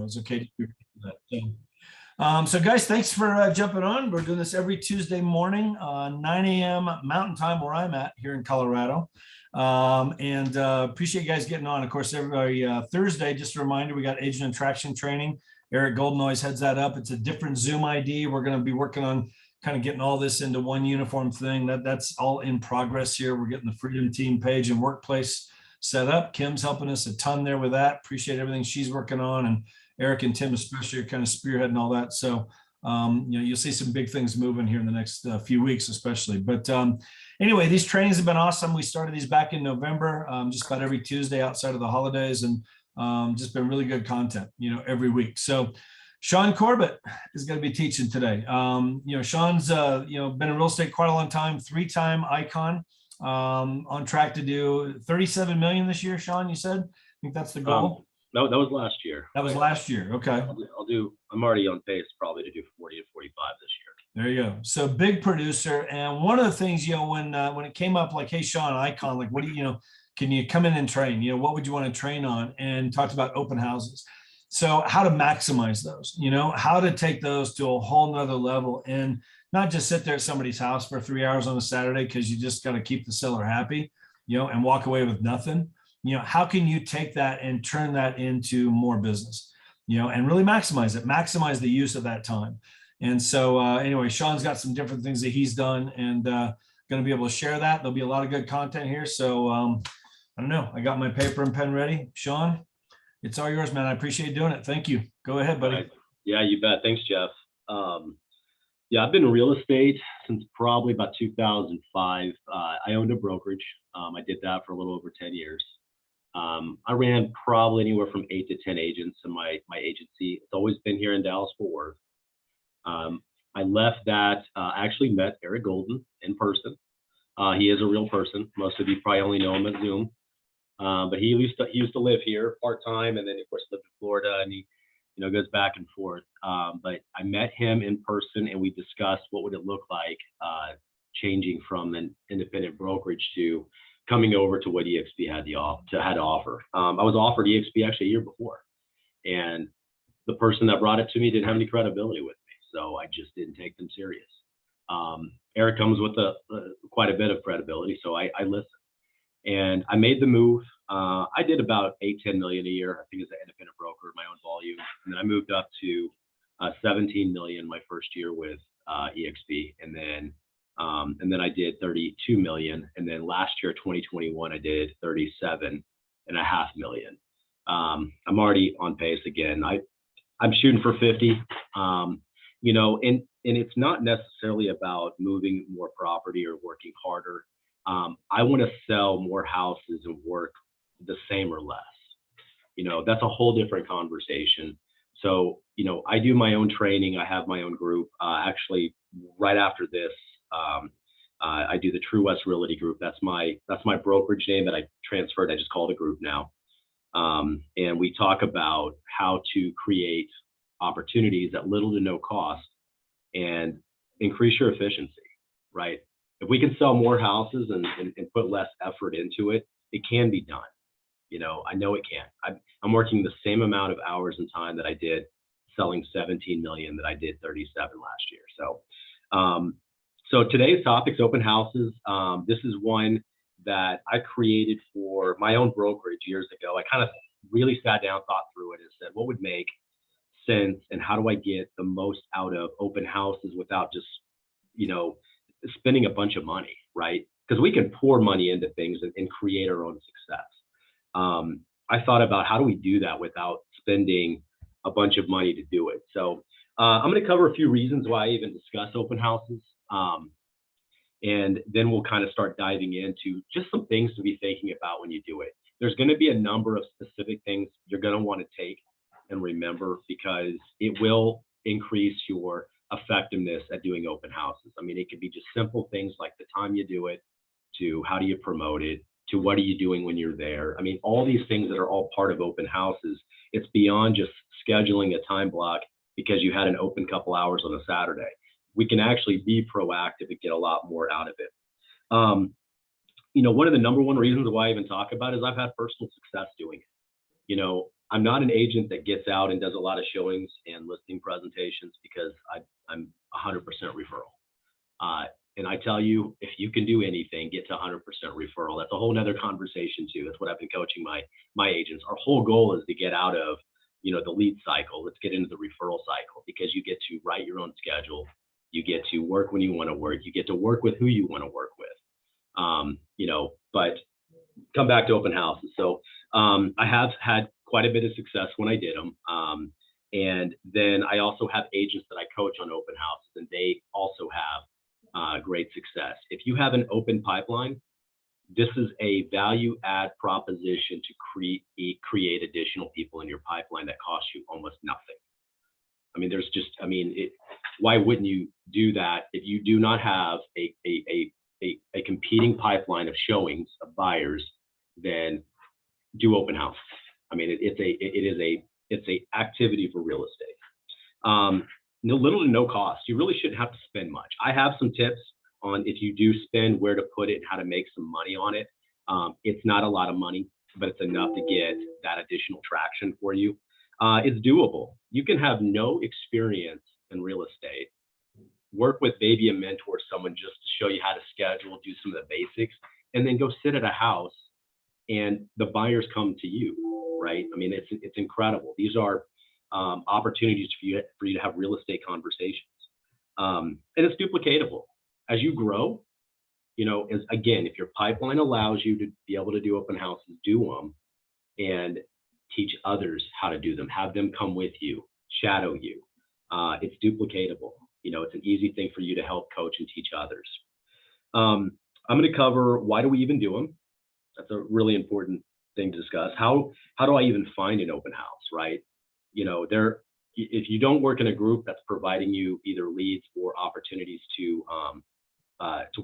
It's okay to do that. So guys, thanks for jumping on. We're doing this every Tuesday morning, 9 a.m. Mountain Time, where I'm at here in Colorado. And appreciate you guys getting on. Of course, every Thursday, just a reminder, we got agent attraction training. Eric Golden always heads that up. It's a different Zoom ID. We're going to be working on kind of getting all this into one uniform thing. That's all in progress here. We're getting the Freedom Team page and workplace set up. Kim's helping us a ton there with that. Appreciate everything she's working on, and Eric and Tim especially are kind of spearheading all that. So you'll see some big things moving here in the next few weeks, especially. But anyway, these trainings have been awesome. We started these back in November, just about every Tuesday outside of the holidays, and just been really good content, every week. So Shaune Corbett is going to be teaching today. Shaune's been in real estate quite a long time, 3-time icon, on track to do 37 million this year. Shaune, you said? I think that's the goal. No, that was last year. That was last year. Okay. I'm already on pace probably to do 40 to 45 this year. There you go. So big producer. And one of the things, when it came up like, hey, Shaune, icon, like, what do you, can you come in and train? What would you want to train on? And talked about open houses. So how to maximize those, how to take those to a whole nother level and not just sit there at somebody's house for 3 hours on a Saturday because you just got to keep the seller happy, and walk away with nothing. How can you take that and turn that into more business, and really maximize it, maximize the use of that time. And so anyway, Shaune's got some different things that he's done, and going to be able to share that. There'll be a lot of good content here. So I don't know. I got my paper and pen ready. Shaune, it's all yours, man. I appreciate doing it. Thank you. Go ahead, buddy. Right. Yeah, you bet. Thanks, Jeff. I've been in real estate since probably about 2005. I owned a brokerage. I did that for a little over 10 years. I ran probably anywhere from 8 to 10 agents in my agency. It's always been here in Dallas-Fort Worth. I left that, actually met Eric Golden in person. He is a real person. Most of you probably only know him at Zoom. But he used to live here part-time, and then of course lived in Florida, and he goes back and forth. But I met him in person, and we discussed what would it look like changing from an independent brokerage to coming over to what EXP had to offer. I was offered EXP actually a year before, and the person that brought it to me didn't have any credibility with me, so I just didn't take them serious. Eric comes with quite a bit of credibility, so I listened. And I made the move. I did about 8-10 million a year, I think, as an independent broker, my own volume. And then I moved up to 17 million my first year with EXP. And then I did 32 million. And then last year, 2021, I did 37.5 million. I'm already on pace again. I'm shooting for 50. And it's not necessarily about moving more property or working harder. I want to sell more houses and work the same or less. That's a whole different conversation. So, I do my own training. I have my own group. Actually, right after this, I do the True West Realty Group. That's my brokerage name that I transferred. I just call it a group now. And we talk about how to create opportunities at little to no cost and increase your efficiency, right? If we can sell more houses and put less effort into it, it can be done. I know it can. I'm working the same amount of hours and time that I did selling 17 million that I did 37 last year. So today's topic's open houses. This is one that I created for my own brokerage years ago. I kind of really sat down, thought through it, and said, what would make sense, and how do I get the most out of open houses without just, spending a bunch of money, right? Because we can pour money into things and create our own success. I thought about how do we do that without spending a bunch of money to do it. So I'm going to cover a few reasons why I even discuss open houses. And then we'll kind of start diving into just some things to be thinking about when you do it. There's going to be a number of specific things you're going to want to take and remember, because it will increase your effectiveness at doing open houses. I mean, it could be just simple things like the time you do it, to how do you promote it, to what are you doing when you're there. I mean, all these things that are all part of open houses. It's beyond just scheduling a time block because you had an open couple hours on a Saturday. We can actually be proactive and get a lot more out of it. One of the number one reasons why I even talk about it is I've had personal success doing it. I'm not an agent that gets out and does a lot of showings and listing presentations because I'm 100% referral. Uh, and I tell you, if you can do anything, get to 100% referral. That's a whole nother conversation too. That's what I've been coaching my agents. Our whole goal is to get out of, the lead cycle. Let's get into the referral cycle, because you get to write your own schedule. You get to work when you want to work. You get to work with who you want to work with. But come back to open houses. So I have had quite a bit of success when I did them. And then I also have agents that I coach on open houses, and they also have great success. If you have an open pipeline, this is a value add proposition to create additional people in your pipeline that cost you almost nothing. I mean, why wouldn't you do that if you do not have a competing pipeline of showings of buyers? Then do open house. I mean, it's a activity for real estate. No, little to no cost. You really shouldn't have to spend much. I have some tips on, if you do spend, where to put it and how to make some money on it. It's not a lot of money, but it's enough to get that additional traction for you. It's doable. You can have no experience in real estate, work with maybe a mentor, someone just to show you how to schedule, do some of the basics, and then go sit at a house and the buyers come to you, right? I mean, it's incredible. These are opportunities for you to have real estate conversations. And it's duplicatable. As you grow, if your pipeline allows you to be able to do open houses, do them, and teach others how to do them. Have them come with you, shadow you. It's duplicatable. It's an easy thing for you to help coach and teach others. I'm going to cover, why do we even do them? That's a really important thing to discuss. How do I even find an open house, right? If you don't work in a group that's providing you either leads or opportunities to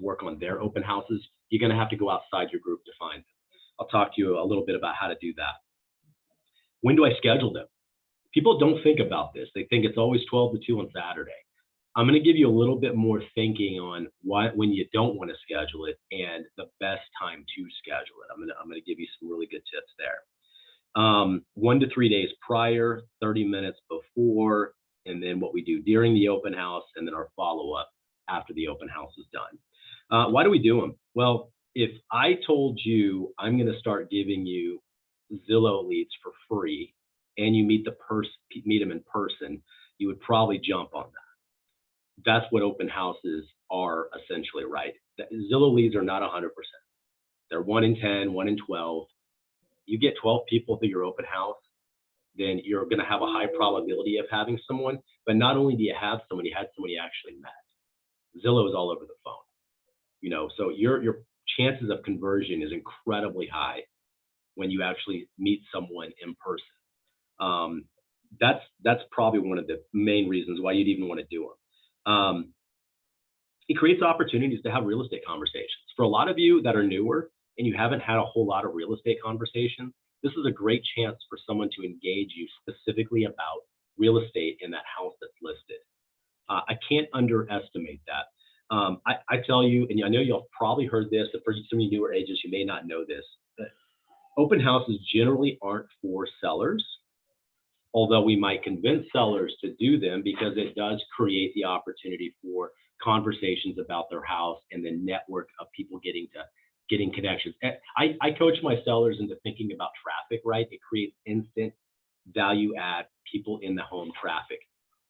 work on their open houses, you're going to have to go outside your group to find them. I'll talk to you a little bit about how to do that. When do I schedule them? People don't think about this. They think it's always 12 to 2 on Saturday. I'm going to give you a little bit more thinking on when you don't want to schedule it and the best time to schedule it. I'm going to give you some really good tips there. 1 to 3 days prior, 30 minutes before, and then what we do during the open house, and then our follow-up after the open house is done. Why do we do them? Well, if I told you I'm going to start giving you Zillow leads for free, and you meet them in person, you would probably jump on that. That's what open houses are essentially, right? Zillow leads are not 100%. They're 1 in 10, 1 in 12. You get 12 people through your open house, then you're going to have a high probability of having someone. But not only do you have someone, you had someone you actually met. Zillow is all over the phone, so your chances of conversion is incredibly high when you actually meet someone in person. That's probably one of the main reasons why you'd even want to do them. It creates opportunities to have real estate conversations. For a lot of you that are newer and you haven't had a whole lot of real estate conversations, this is a great chance for someone to engage you specifically about real estate in that house that's listed. I can't underestimate that. I tell you, and I know you've probably heard this, but for some of you newer agents, you may not know this, but open houses generally aren't for sellers, although we might convince sellers to do them because it does create the opportunity for conversations about their house and the network of people getting connections. I coach my sellers into thinking about traffic, right? It creates instant value add people in the home traffic.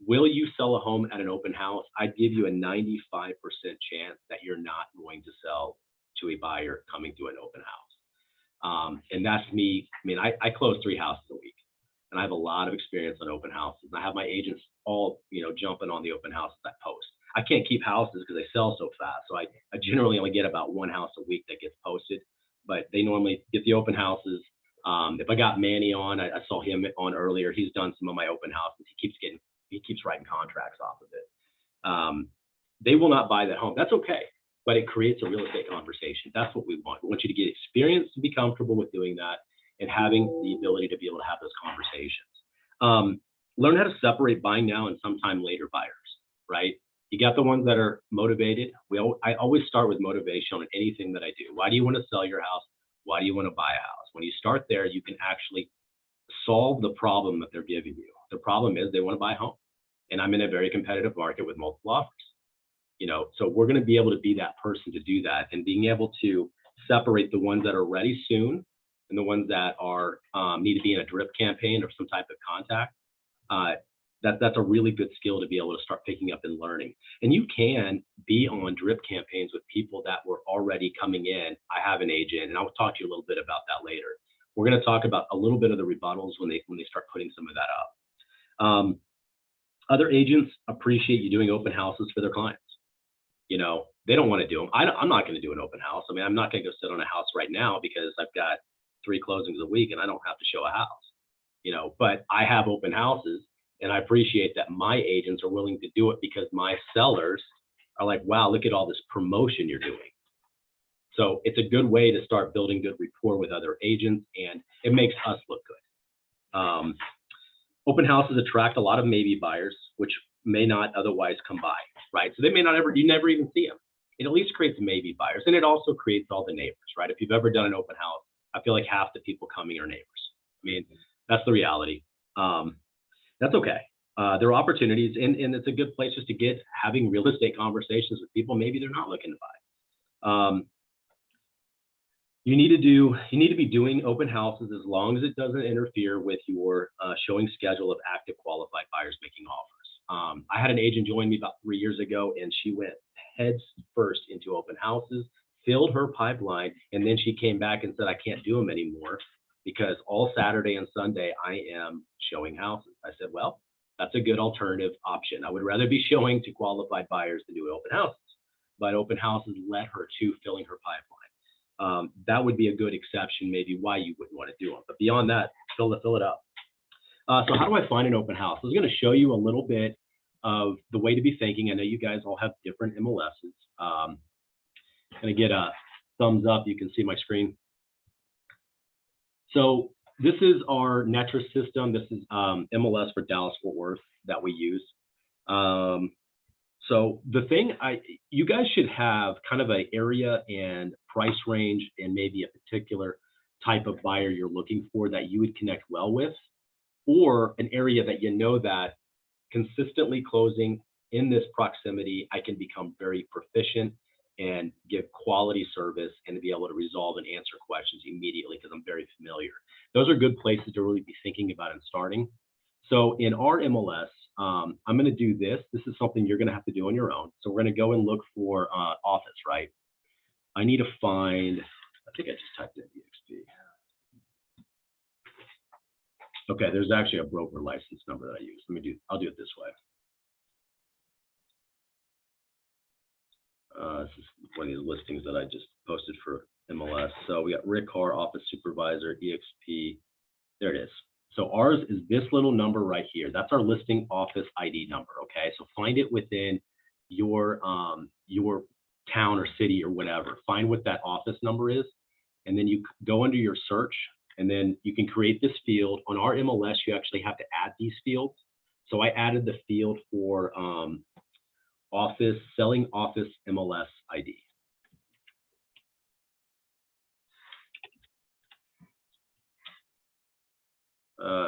Will you sell a home at an open house? I'd give you a 95% chance that you're not going to sell to a buyer coming to an open house. And that's me. I mean, I close 3 houses a week, and I have a lot of experience on open houses. And I have my agents all, jumping on the open houses I post. I can't keep houses because they sell so fast. So I generally only get about 1 house a week that gets posted, but they normally get the open houses. If I got Manny on, I saw him on earlier. He's done some of my open houses. He keeps writing contracts off of it. They will not buy that home. That's okay, but it creates a real estate conversation. That's what we want. We want you to get experience to be comfortable with doing that and having the ability to be able to have those conversations. Learn how to separate buying now and sometime later buyers, right? You got the ones that are motivated. I always start with motivation on anything that I do. Why do you want to sell your house? Why do you want to buy a house? When you start there, you can actually solve the problem that they're giving you. The problem is they want to buy a home, and I'm in a very competitive market with multiple offers. So we're going to be able to be that person to do that, and being able to separate the ones that are ready soon and the ones that are need to be in a drip campaign or some type of contact. That's a really good skill to be able to start picking up and learning. And you can be on drip campaigns with people that were already coming in. I have an agent, and I'll talk to you a little bit about that later. We're going to talk about a little bit of the rebuttals when they start putting some of that up. Other agents appreciate you doing open houses for their clients. They don't want to do them. I'm not going to do an open house. I mean, I'm not going to go sit on a house right now because I've got 3 closings a week and I don't have to show a house. But I have open houses, and I appreciate that my agents are willing to do it because my sellers are like, wow, look at all this promotion you're doing. So it's a good way to start building good rapport with other agents, and it makes us look good. Open houses attract a lot of maybe buyers, which may not otherwise come by, right? So they may not you never even see them. It at least creates maybe buyers, and it also creates all the neighbors, right? If you've ever done an open house, I feel like half the people coming are neighbors. I mean, that's the reality. That's okay. There are opportunities, and it's a good place just to having real estate conversations with people. Maybe they're not looking to buy. You need to be doing open houses as long as it doesn't interfere with your showing schedule of active qualified buyers making offers. I had an agent join me about 3 years ago, and she went heads first into open houses, filled her pipeline, and then she came back and said, I can't do them anymore because all Saturday and Sunday I am showing houses. I said, well, that's a good alternative option. I would rather be showing to qualified buyers than do open houses, but open houses led her to filling her pipeline. That would be a good exception, maybe why you wouldn't want to do them. But beyond that, fill it up. So how do I find an open house? I was going to show you a little bit of the way to be thinking. I know you guys all have different MLSs. Going to get a thumbs up. You can see my screen. So this is our Netris system. This is MLS for Dallas-Fort Worth that we use. So the thing you guys should have kind of an area and price range and maybe a particular type of buyer you're looking for that you would connect well with, or an area that that consistently closing in this proximity, I can become very proficient and give quality service and to be able to resolve and answer questions immediately because I'm very familiar. Those are good places to really be thinking about and starting. So in our MLS, I'm going to do this. This is something you're going to have to do on your own. So we're going to go and look for office, right? I need to find, I think I just typed in EXP. Okay, there's actually a broker license number that I use. I'll do it this way. This is one of these listings that I just posted for MLS. So we got Rick Carr, office supervisor, EXP. There it is. So ours is this little number right here. That's our listing office ID number. Okay, so find it within your town or city or whatever. Find what that office number is, and then you go under your search, and then you can create this field. On our MLS, you actually have to add these fields. So I added the field for selling office MLS ID.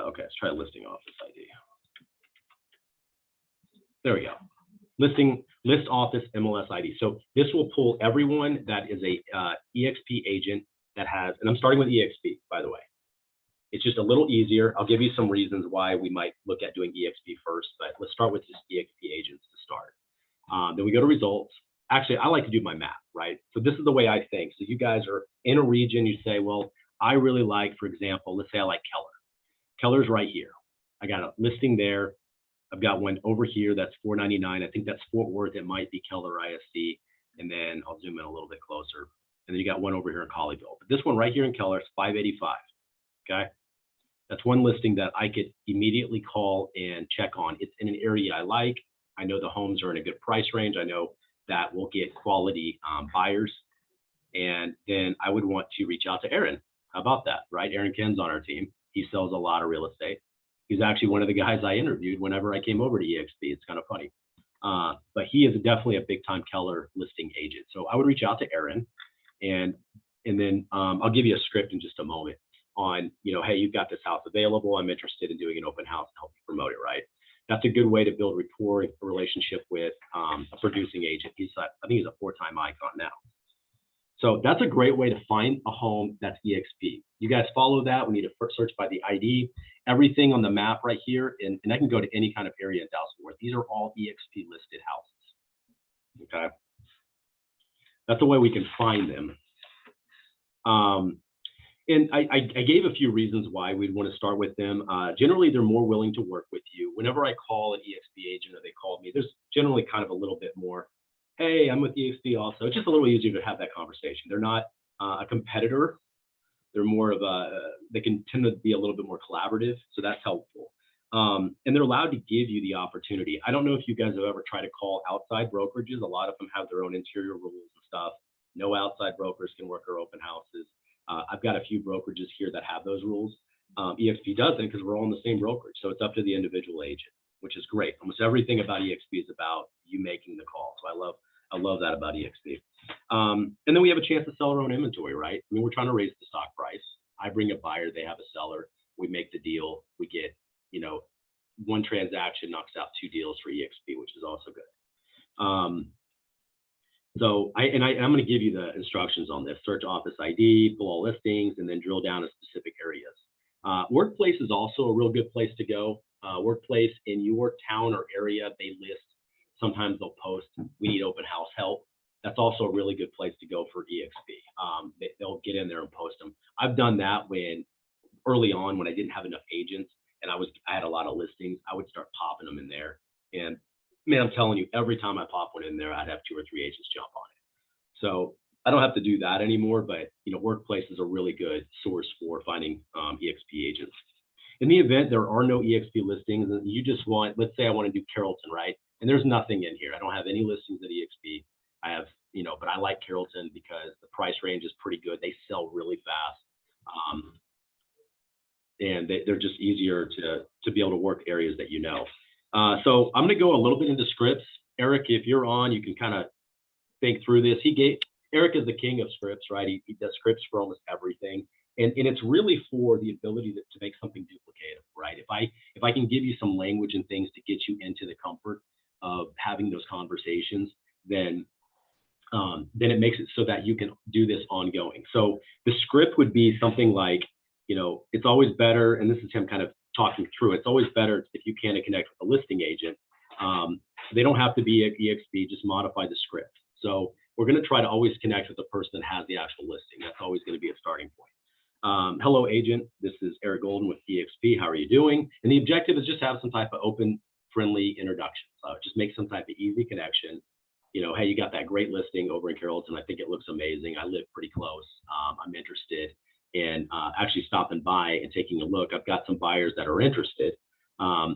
Okay, let's try listing office ID. There we go. List office MLS ID. So this will pull everyone that is a EXP agent that has, and I'm starting with EXP, by the way. It's just a little easier. I'll give you some reasons why we might look at doing EXP first, but let's start with just EXP agents to start. Then we go to results. Actually, I like to do my map, right? So this is the way I think. So you guys are in a region, you say, well, I really like, for example, let's say I like Keller. Keller's right here. I got a listing there. I've got one over here that's $499. I think that's Fort Worth. It might be Keller ISD. And then I'll zoom in a little bit closer. And then you got one over here in Colleyville. But this one right here in Keller is $585. Okay. That's one listing that I could immediately call and check on. It's in an area I like. I know the homes are in a good price range. I know that we'll get quality buyers. And then I would want to reach out to Aaron. How about that, right? Aaron Ken's on our team. He sells a lot of real estate. He's actually one of the guys I interviewed whenever I came over to EXP. It's kind of funny. But he is definitely a big time Keller listing agent. So I would reach out to Aaron, and then I'll give you a script in just a moment. on, hey, you've got this house available. I'm interested in doing an open house to help you promote it, right? That's a good way to build rapport, a relationship with a producing agent. I think he's a 4-time icon now. So that's a great way to find a home that's EXP. You guys follow that. We need to first search by the ID, everything on the map right here. And I can go to any kind of area in Dallas-Fort Worth. These are all EXP listed houses. Okay. That's the way we can find them. And I gave a few reasons why we'd want to start with them. Generally, they're more willing to work with you. Whenever I call an EXP agent or they call me, there's generally kind of a little bit more, hey, I'm with EXP also. It's just a little easier to have that conversation. They're not a competitor. They're more of they can tend to be a little bit more collaborative. So that's helpful. And they're allowed to give you the opportunity. I don't know if you guys have ever tried to call outside brokerages. A lot of them have their own interior rules and stuff. No outside brokers can work our open houses. I've got a few brokerages here that have those rules. EXP doesn't because we're all in the same brokerage. So it's up to the individual agent, which is great. Almost everything about EXP is about you making the call. So I love that about EXP. And then we have a chance to sell our own inventory, right? I mean, we're trying to raise the stock price. I bring a buyer, they have a seller. We make the deal. We get, one transaction knocks out 2 deals for EXP, which is also good. So I'm going to give you the instructions on this. Search office ID, pull all listings, and then drill down to specific areas. Workplace is also a real good place to go. Workplace in your town or area, they list. Sometimes they'll post, we need open house help. That's also a really good place to go for EXP. They'll get in there and post them. I've done that early on when I didn't have enough agents and I had a lot of listings. I would start popping them in there. And man, I'm telling you, every time I pop one in there, I'd have 2 or 3 agents jump on it. So I don't have to do that anymore, but workplace is a really good source for finding EXP agents. In the event there are no EXP listings and you just want, let's say I want to do Carrollton, right? And there's nothing in here. I don't have any listings at EXP. I have, but I like Carrollton because the price range is pretty good. They sell really fast. And they're just easier to be able to work areas that So I'm going to go a little bit into scripts. Eric, if you're on, you can kind of think through this. Eric is the king of scripts, right? He does scripts for almost everything. And it's really for the ability to make something duplicative, right? If I can give you some language and things to get you into the comfort of having those conversations, then it makes it so that you can do this ongoing. So the script would be something like, it's always better, and this is him kind of talking through, it's always better if you can connect with a listing agent. They don't have to be at EXP, just modify the script. So we're going to try to always connect with the person that has the actual listing. That's always going to be a starting point. Hello, agent. This is Eric Golden with EXP. How are you doing? And the objective is just have some type of open, friendly introduction. Just make some type of easy connection. Hey, you got that great listing over in Carrollton. I think it looks amazing. I live pretty close. I'm interested in actually stopping by and taking a look. I've got some buyers that are interested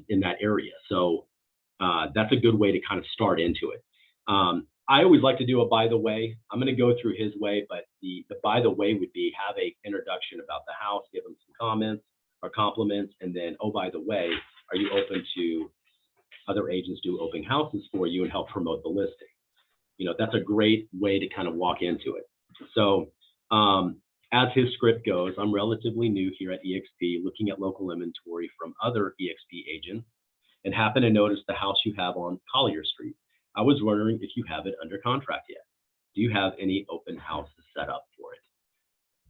in that area. So that's a good way to kind of start into it. I always like to do a by the way. I'm going to go through his way, but the by the way would be have a introduction about the house, give them some comments or compliments, and then, oh, by the way, are you open to other agents do open houses for you and help promote the listing? That's a great way to kind of walk into it. So as his script goes, I'm relatively new here at EXP, looking at local inventory from other EXP agents and happen to notice the house you have on Collier Street. I was wondering if you have it under contract yet. Do you have any open houses set up for it?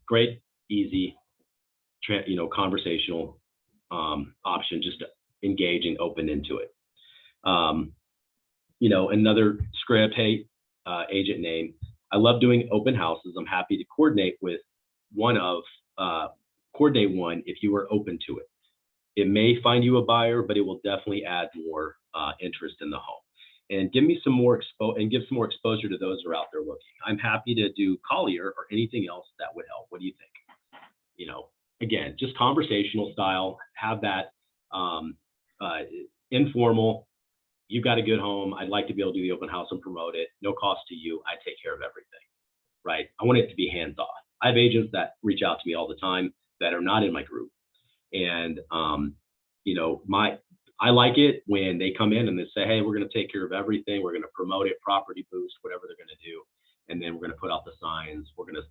Great, easy, conversational option, just to engage and open into it. Another script, hey, agent name. I love doing open houses. I'm happy to coordinate one if you are open to it. It may find you a buyer, but it will definitely add more interest in the home. And give me some more exposure to those who are out there looking. I'm happy to do Collier or anything else that would help. What do you think? Again, just conversational style. Have that informal. You've got a good home. I'd like to be able to do the open house and promote it. No cost to you. I take care of everything, right? I want it to be hands-off. I have agents that reach out to me all the time that are not in my group. And, I like it when they come in and they say, hey, we're going to take care of everything. We're going to promote it, property boost, whatever they're going to do. And then we're going to put out the signs. We're going to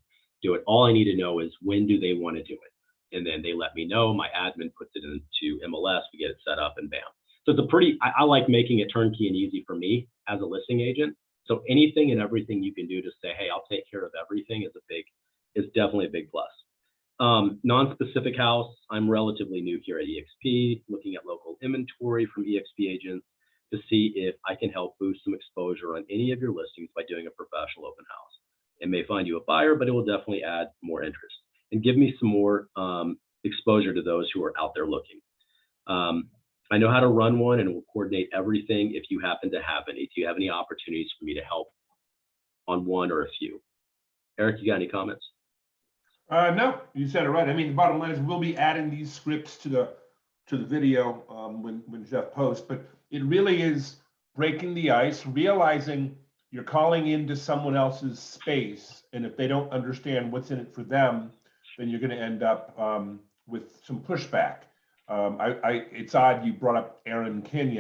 do it. All I need to know is when do they want to do it? and then they let me know. My admin puts it into MLS. We get it set up, and bam. So it's a pretty. I like making it turnkey and easy for me as a listing agent. So anything and everything you can do to say, hey, I'll take care of everything is definitely a big plus. Non-specific house, I'm relatively new here at EXP, looking at local inventory from EXP agents to see if I can help boost some exposure on any of your listings by doing a professional open house. It may find you a buyer, but it will definitely add more interest and give me some more exposure to those who are out there looking. I know how to run one and will coordinate everything if you happen to have any. Do you have any opportunities for me to help on one or a few? Eric, you got any comments? No, you said it right. I mean, the bottom line is we'll be adding these scripts to the video when Jeff posts, but it really is breaking the ice, realizing you're calling into someone else's space, and if they don't understand what's in it for them, then you're going to end up with some pushback. It's odd you brought up Aaron Kin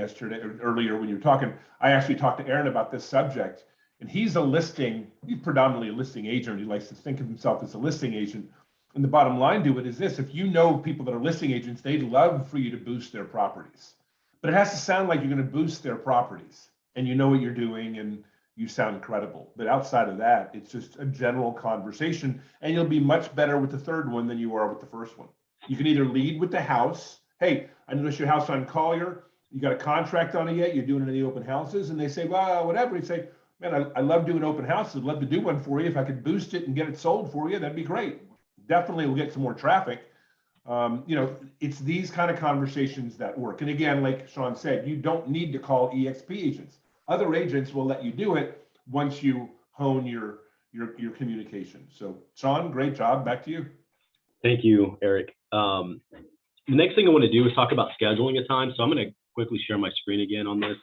earlier when you were talking. I actually talked to Aaron about this subject, and he's predominantly a listing agent. He likes to think of himself as a listing agent. And the bottom line to it is this: if you know people that are listing agents, they'd love for you to boost their properties. But it has to sound like you're going to boost their properties and you know what you're doing and you sound credible. But outside of that, it's just a general conversation, and you'll be much better with the third one than you are with the first one. You can either lead with the house. Hey, I noticed your house on Collier. You got a contract on it yet? You're doing any open houses? And they say, well, whatever. You say, man, I love doing open houses. I'd love to do one for you. If I could boost it and get it sold for you, that'd be great. Definitely will get some more traffic. It's these kind of conversations that work. And again, like Shaune said, you don't need to call EXP agents. Other agents will let you do it once you hone your communication. So Shaune, great job. Back to you. Thank you, Eric. The next thing I want to do is talk about scheduling a time. So I'm going to quickly share my screen again on this.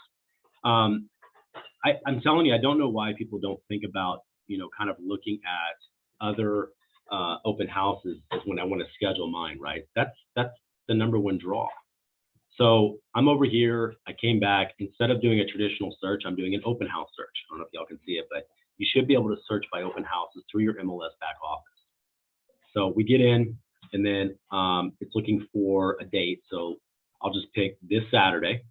I'm telling you, I don't know why people don't think about, kind of looking at other open houses when I want to schedule mine, right? That's the number one draw. So I'm over here, I came back, instead of doing a traditional search, I'm doing an open house search. I don't know if y'all can see it, but you should be able to search by open houses through your MLS back office. So we get in, and then it's looking for a date. So I'll just pick this Saturday,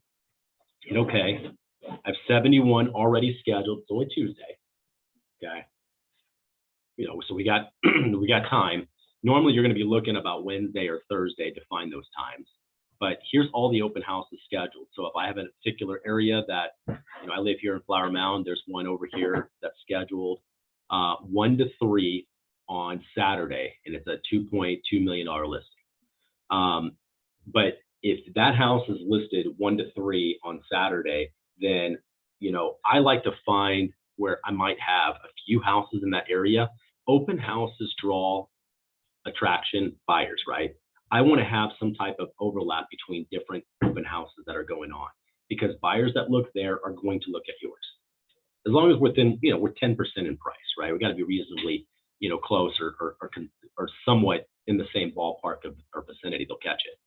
hit okay. I have 71 already scheduled. It's only Tuesday, okay? So we got we got time. Normally you're going to be looking about Wednesday or Thursday to find those times, but here's all the open houses scheduled. So if I have a particular area that, I live here in Flower Mound, there's one over here that's scheduled 1 to 3 on Saturday, and it's a $2.2 million listing. But if that house is listed 1 to 3 on Saturday, then, I like to find where I might have a few houses in that area. Open houses draw attraction buyers, right? I want to have some type of overlap between different open houses that are going on, because buyers that look there are going to look at yours. As long as we're 10% in price, right? We got to be reasonably, close or somewhat in the same ballpark of or vicinity, they'll catch it.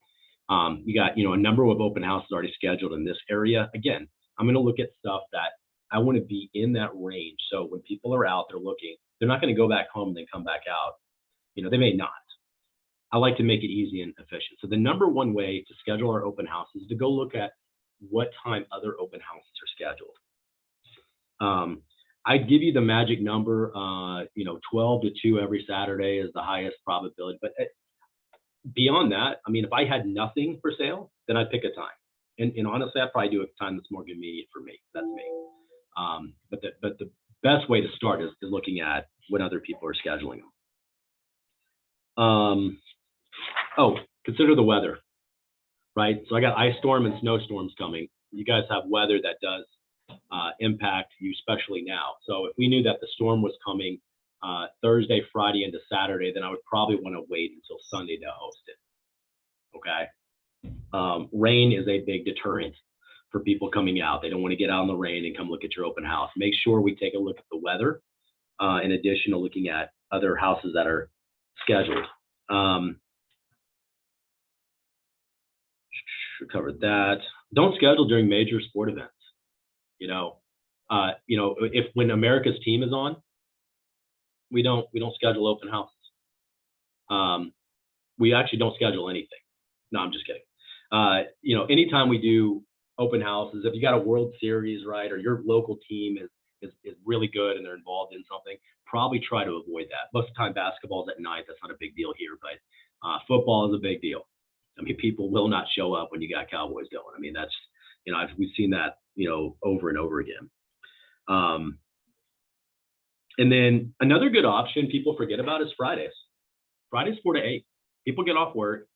You got, a number of open houses already scheduled in this area. Again, I'm going to look at stuff that I want to be in that range. So when people are out there looking, they're not going to go back home and then come back out. They may not. I like to make it easy and efficient. So the number one way to schedule our open house is to go look at what time other open houses are scheduled. I'd give you the magic number, 12 to 2 every Saturday is the highest probability. But beyond that, if I had nothing for sale, then I'd pick a time. And honestly, I'd probably do a time that's more convenient for me. That's me. But the best way to start is looking at when other people are scheduling them. Consider the weather, right? So I got ice storm and snowstorms coming. You guys have weather that does impact you, especially now. So if we knew that the storm was coming Thursday, Friday into Saturday, then I would probably want to wait until Sunday to host it. Okay. Rain is a big deterrent for people coming out. They don't want to get out in the rain and come look at your open house. Make sure we take a look at the weather in addition to looking at other houses that are scheduled. Covered that. Don't schedule during major sport events. If when America's team is on, we don't schedule open houses. we actually don't schedule anything. No, I'm just kidding. You know, anytime we do open houses, if you got a World Series, right, or your local team is really good and they're involved in something, probably try to avoid that. Most of the time, basketball's at night. That's not a big deal here, but football is a big deal. I mean, people will not show up when you got Cowboys going. I mean, that's, you know, we've seen that, you know, over and over again. And then another good option people forget about is Fridays. Fridays 4 to 8. People get off work.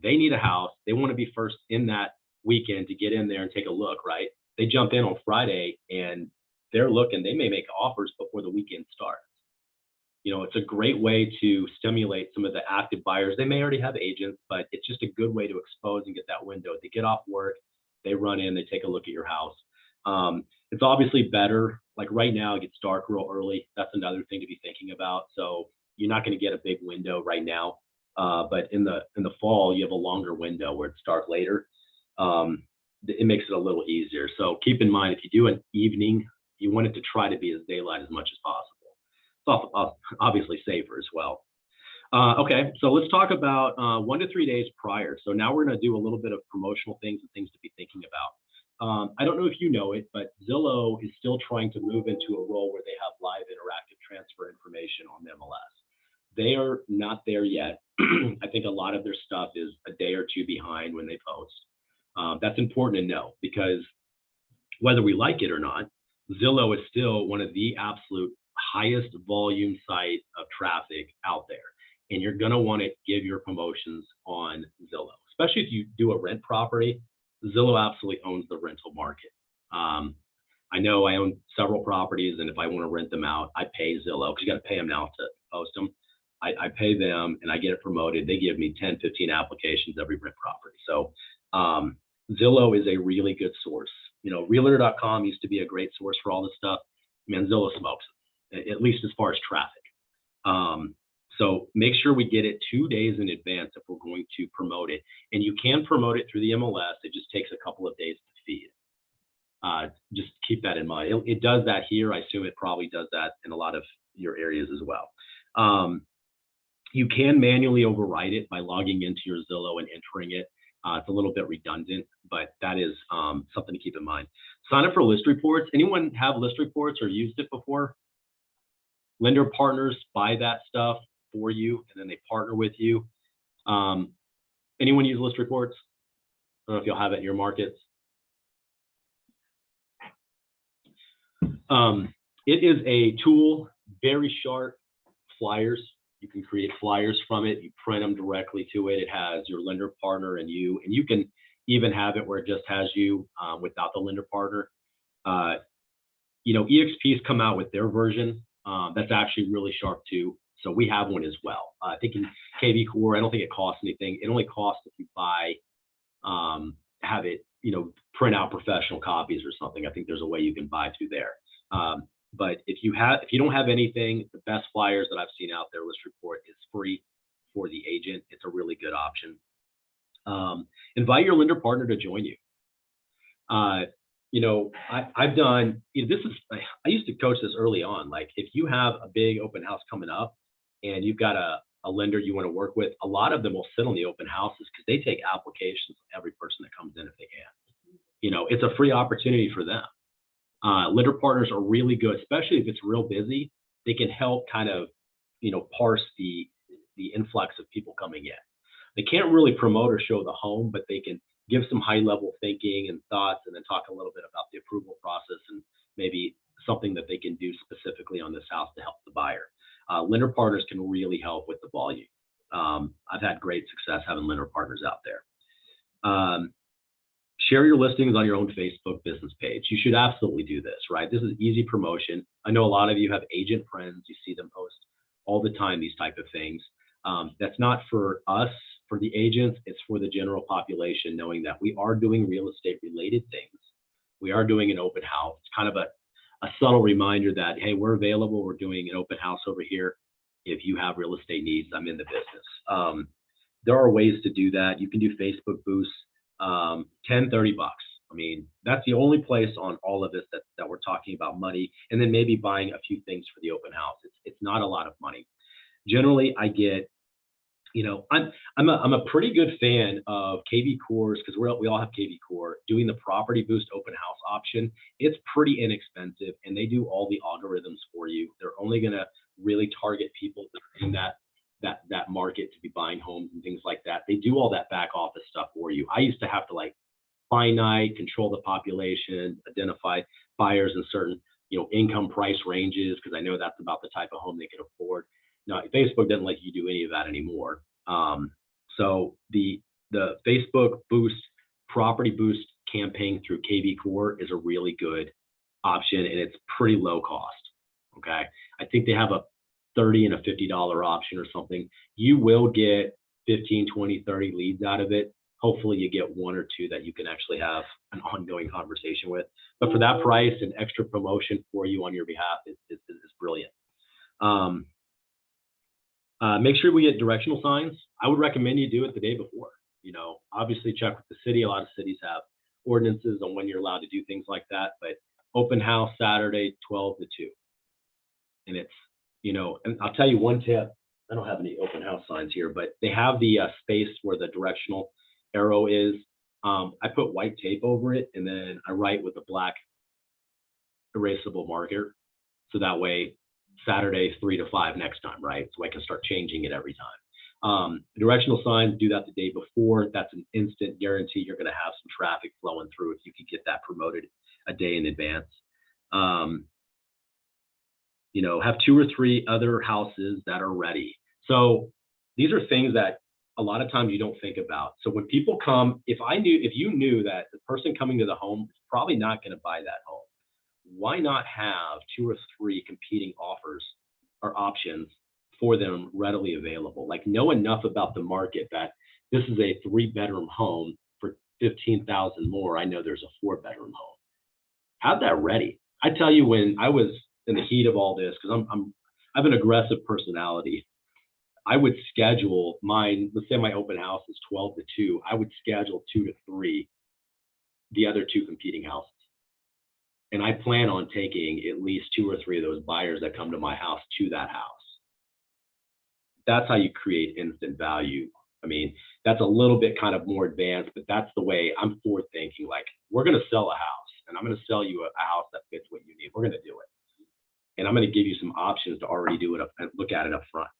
They need a house. They want to be first in that weekend to get in there and take a look, right? They jump in on Friday and they're looking. They may make offers before the weekend starts. You know, it's a great way to stimulate some of the active buyers. They may already have agents, but it's just a good way to expose and get that window. They get off work, they run in, they take a look at your house. It's obviously better. Like right now, it gets dark real early. That's another thing to be thinking about. So you're not going to get a big window right now, but in the fall, you have a longer window where it's dark later. It makes it a little easier. So keep in mind, if you do an evening, you want it to try to be as daylight as much as possible. It's obviously safer as well. Okay, so let's talk about 1 to 3 days prior. So now we're going to do a little bit of promotional things and things to be thinking about. I don't know if you know it, but Zillow is still trying to move into a role where they have live interactive transfer information on MLS. They are not there yet. I think a lot of their stuff is a day or two behind when they post. That's important to know because whether we like it or not, Zillow is still one of the absolute highest volume site of traffic out there. And you're going to want to give your promotions on Zillow, especially if you do a rent property. Zillow absolutely owns the rental market. I know I own several properties, and if I want to rent them out, I pay Zillow because you got to pay them now to post them. I pay them and I get it promoted. They give me 10, 15 applications every rent property. So Zillow is a really good source. You know, Realtor.com used to be a great source for all this stuff. Man, Zillow smokes it, at least as far as traffic. So make sure we get it 2 days in advance if we're going to promote it. And you can promote it through the MLS. It just takes a couple of days to feed. Just keep that in mind. It does that here. I assume it probably does that in a lot of your areas as well. You can manually override it by logging into your Zillow and entering it. It's a little bit redundant, but that is something to keep in mind. Sign up for list reports. Anyone have list reports or used it before? Lender partners buy that stuff for you, and then they partner with you. Anyone use list reports? I don't know if you'll have it in your markets. It is a tool, very sharp flyers. You can create flyers from it. You print them directly to it. It has your lender partner and you can even have it where it just has you without the lender partner. You know, EXP's come out with their version. That's actually really sharp too. So we have one as well. I think in KV Core, I don't think it costs anything. It only costs if you buy, have it, you know, print out professional copies or something. I think there's a way you can buy through there. But if you don't have anything, the best flyers that I've seen out there, list report is free for the agent. It's a really good option. Invite your lender partner to join you. You know, I've done, you know, I used to coach this early on. Like if you have a big open house coming up and you've got a lender you want to work with, a lot of them will sit on the open houses because they take applications from every person that comes in if they can. You know, it's a free opportunity for them. Lender partners are really good, especially if it's real busy. They can help kind of, you know, parse the influx of people coming in. They can't really promote or show the home, but they can give some high level thinking and thoughts and then talk a little bit about the approval process and maybe something that they can do specifically on this house to help the buyer. Lender partners can really help with the volume. I've had great success having lender partners out there. Share your listings on your own Facebook business page. You should absolutely do this, right? This is easy promotion. I know a lot of you have agent friends. You see them post all the time, these type of things. That's not for us, for the agents. It's for the general population, knowing that we are doing real estate related things. We are doing an open house. It's kind of a subtle reminder that, hey, we're available. We're doing an open house over here. If you have real estate needs, I'm in the business. There are ways to do that. You can do Facebook boosts. 10, 30 bucks. I mean, that's the only place on all of this that we're talking about money, and then maybe buying a few things for the open house. It's not a lot of money. Generally, I get I'm a pretty good fan of KV Cores, because we all have KV Core doing the Property Boost open house option. It's pretty inexpensive, and they do all the algorithms for you. They're only going to really target people that are in that market to be buying homes and things like that. They do all that back office stuff for you. I used to have to like finite control the population, identify buyers in certain income price ranges, because I know that's about the type of home they can afford. Now, Facebook doesn't let you do any of that anymore. So the Facebook Boost Property Boost campaign through KV Core is a really good option, and it's pretty low cost. Okay, I think they have a $30 and a $50 option or something. You will get 15, 20, 30 leads out of it. Hopefully you get one or two that you can actually have an ongoing conversation with. But for that price, an extra promotion for you on your behalf is brilliant. Make sure we get directional signs. I would recommend you do it the day before. Obviously check with the city. A lot of cities have ordinances on when you're allowed to do things like that, but open house Saturday, 12 to 2. And it's, and I'll tell you one tip. I don't have any open house signs here, but they have the space where the directional arrow is. I put white tape over it, and then I write with a black erasable marker. So that way, Saturday 3 to 5 next time, right? So I can start changing it every time. Directional signs, do that the day before. That's an instant guarantee you're going to have some traffic flowing through if you could get that promoted a day in advance. Have 2 or 3 other houses that are ready. So these are things that a lot of times you don't think about. So when people come, if you knew that the person coming to the home is probably not going to buy that home, why not have 2 or 3 competing offers or options for them readily available? Like, know enough about the market that this is a 3-bedroom home for $15,000 more. I know there's a 4-bedroom home. Have that ready. I tell you, when I was in the heat of all this, because I have an aggressive personality, I would schedule mine. Let's say my open house is 12 to 2. I would schedule 2 to 3, the other 2 competing houses. And I plan on taking at least 2 or 3 of those buyers that come to my house to that house. That's how you create instant value. I mean, that's a little bit kind of more advanced, but that's the way I'm forward thinking. Like, we're going to sell a house, and I'm going to sell you a house that fits what you need. We're going to do it. And I'm going to give you some options to already do it and look at it up front.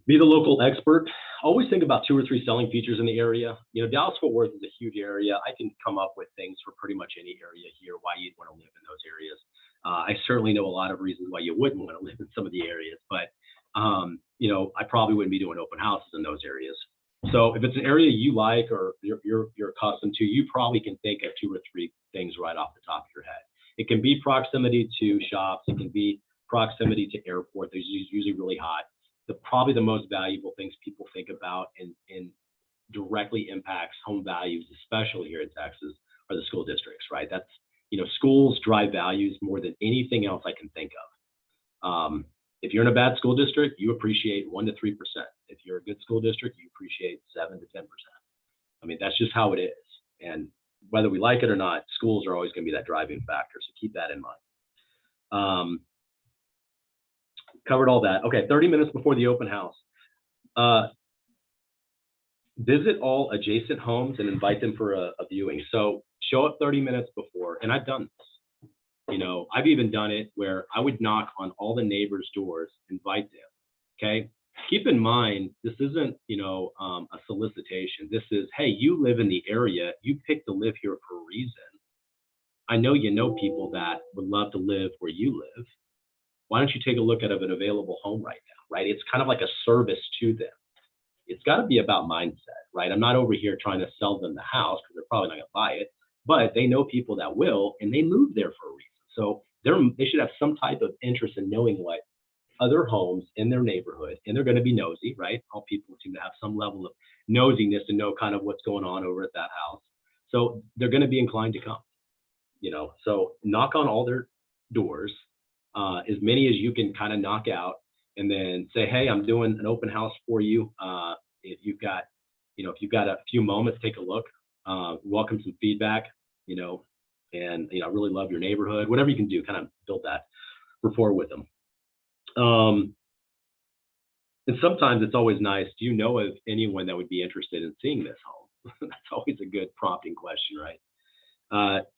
Be the local expert. Always think about 2 or 3 selling features in the area. Dallas-Fort Worth is a huge area. I can come up with things for pretty much any area here why you'd want to live in those areas. I certainly know a lot of reasons why you wouldn't want to live in some of the areas, but I probably wouldn't be doing open houses in those areas. So if it's an area you like or you're accustomed to, you probably can think of 2 or 3 things right off the top of your head. It can be proximity to shops. It can be proximity to airport. There's usually really hot. Probably the most valuable things people think about and directly impacts home values, especially here in Texas, are the school districts, right? That's, schools drive values more than anything else I can think of. If you're in a bad school district, you appreciate 1 to 3%. If you're a good school district, you appreciate 7 to 10%. I mean, that's just how it is. And whether we like it or not, schools are always going to be that driving factor. So keep that in mind. Covered all that. Okay, 30 minutes before the open house. Visit all adjacent homes and invite them for a viewing. So show up 30 minutes before, and I've done this. I've even done it where I would knock on all the neighbors' doors, invite them. Okay, keep in mind, this isn't a solicitation. This is, hey, you live in the area, you picked to live here for a reason. I know people that would love to live where you live. Why don't you take a look at an available home right now, right? It's kind of like a service to them. It's got to be about mindset, right? I'm not over here trying to sell them the house because they're probably not going to buy it, but they know people that will, and they moved there for a reason. So they should have some type of interest in knowing what other homes in their neighborhood, and they're going to be nosy, right? All people seem to have some level of nosiness to know kind of what's going on over at that house. So they're going to be inclined to come, so knock on all their doors. As many as you can kind of knock out, and then say, hey, I'm doing an open house for you. If you've got a few moments, take a look, welcome some feedback, and I really love your neighborhood. Whatever you can do, kind of build that rapport with them. And sometimes it's always nice. Do you know of anyone that would be interested in seeing this home? That's always a good prompting question, right?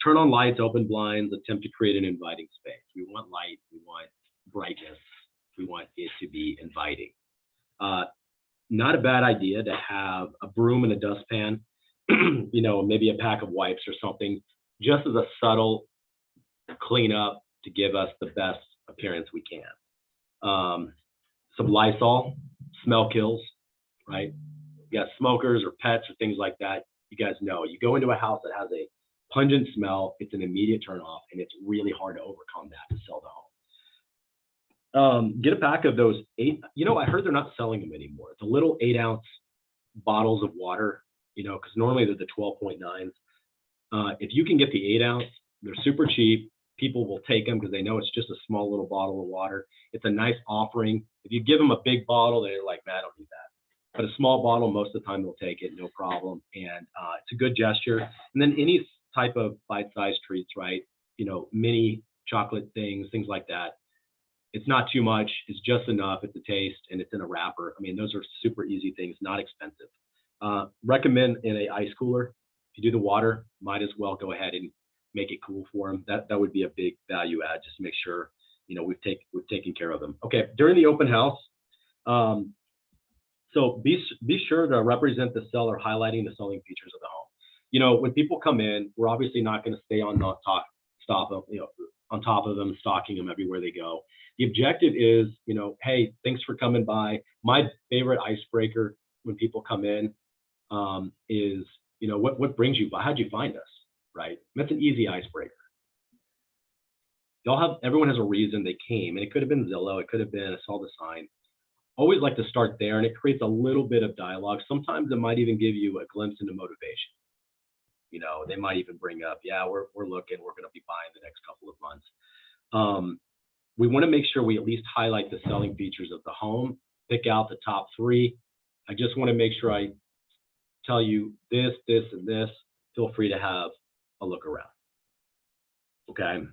Turn on lights, open blinds, attempt to create an inviting space. We want light, we want brightness, we want it to be inviting. Not a bad idea to have a broom and a dustpan, maybe a pack of wipes or something, just as a subtle cleanup to give us the best appearance we can. Some Lysol, smell kills, right? You got smokers or pets or things like that. You guys know, you go into a house that has a pungent smell, it's an immediate turn off, and it's really hard to overcome that to sell the home. Get a pack of those 8, I heard they're not selling them anymore. The little 8-ounce bottles of water, because normally they're the 12.9s. If you can get the 8-ounce, they're super cheap. People will take them because they know it's just a small little bottle of water. It's a nice offering. If you give them a big bottle, they're like, man, I don't need that. But a small bottle, most of the time they'll take it, no problem. And it's a good gesture. And then any type of bite-sized treats, right? Mini chocolate things like that. It's not too much. It's just enough. It's a taste, and it's in a wrapper. I mean, those are super easy things, not expensive. Recommend in a ice cooler. If you do the water, might as well go ahead and make it cool for them. That would be a big value add, just to make sure we've taken care of them. Okay, during the open house, so be sure to represent the seller, highlighting the selling features of the home. When people come in, we're obviously not going to stay on top of them, stalking them everywhere they go. The objective is, hey, thanks for coming by. My favorite icebreaker when people come in is, what brings you by? How'd you find us? Right? That's an easy icebreaker. Everyone has a reason they came, and it could have been Zillow, it could have been I saw the sign. Always like to start there, and it creates a little bit of dialogue. Sometimes it might even give you a glimpse into motivation. They might even bring up, yeah, we're looking, we're going to be buying the next couple of months. We want to make sure we at least highlight the selling features of the home, pick out the top 3. I just want to make sure I tell you this, and this. Feel free to have a look around. Okay.